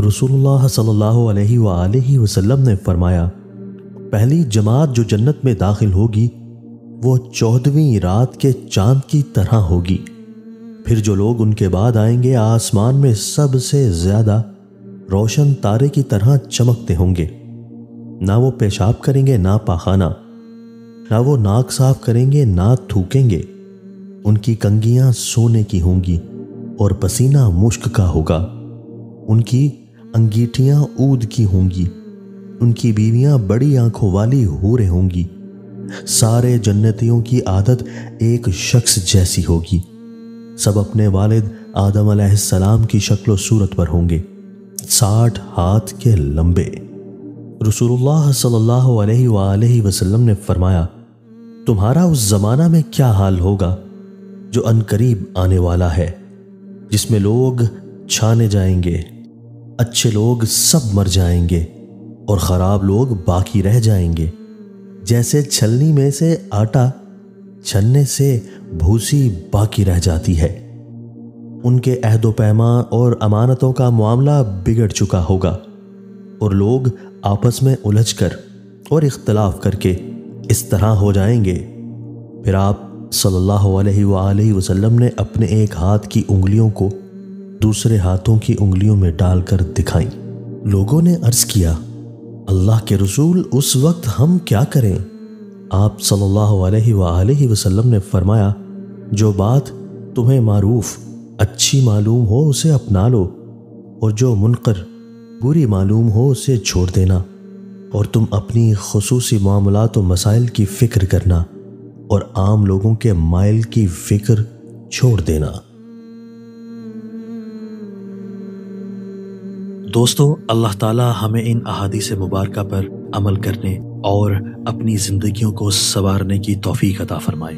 رسول اللہ صلی اللہ علیہ وآلہ وسلم نے فرمایا، پہلی جماعت جو جنت میں داخل ہوگی وہ 14ویں رات کے چاند کی طرح ہوگی۔ پھر جو لوگ ان کے بعد آئیں گے آسمان میں سب سے زیادہ روشن تارے کی طرح چمکتے ہوں گے۔ نہ وہ پیشاب کریں گے نہ پاخانہ، نہ وہ ناک صاف کریں گے نہ تھوکیں گے۔ ان کی کنگھیاں سونے کی ہوں گی اور پسینہ مشک کا ہوگا۔ ان کی انگیٹھیاں عود کی ہوں گی۔ ان کی بیویاں بڑی آنکھوں والی حوریں ہوں گی۔ سارے جنتیوں کی عادت ایک شخص جیسی ہوگی۔ سب اپنے والد آدم علیہ السلام کی شکل و صورت پر ہوں گے، 60 ہاتھ کے لمبے۔ رسول اللہ صلی اللہ علیہ وآلہ وسلم نے فرمایا، تمہارا اس زمانہ میں کیا حال ہوگا جو عنقریب آنے والا ہے، جس میں لوگ چھانے جائیں گے، اچھے لوگ سب مر جائیں گے اور خراب لوگ باقی رہ جائیں گے۔ جیسے چھلنی میں سے آٹا چھننے سے بھوسی باقی رہ جاتی ہے۔ ان کے عہد و پیمان اور امانتوں کا معاملہ بگڑ چکا ہوگا اور لوگ آپس میں الجھ کر اور اختلاف کر کے اس طرح ہو جائیں گے۔ پھر آپ صلی اللہ علیہ وآلہ وسلم نے اپنے ایک ہاتھ کی انگلیوں کو دوسرے ہاتھوں کی انگلیوں میں ڈال کر دکھائیں۔ لوگوں نے عرض کیا، اللہ کے رسول اس وقت ہم کیا کریں؟ آپ صلی اللہ علیہ وآلہ وسلم نے فرمایا، جو بات تمہیں معروف اچھی معلوم ہو اسے اپنا لو، اور جو منکر بری معلوم ہو اسے چھوڑ دینا، اور تم اپنی خصوصی معاملات و مسائل کی فکر کرنا اور عام لوگوں کے مائل کی فکر چھوڑ دینا۔ دوستو، اللہ تعالی ہمیں ان احادیث مبارکہ پر عمل کرنے اور اپنی زندگیوں کو سنوارنے کی توفیق عطا فرمائے۔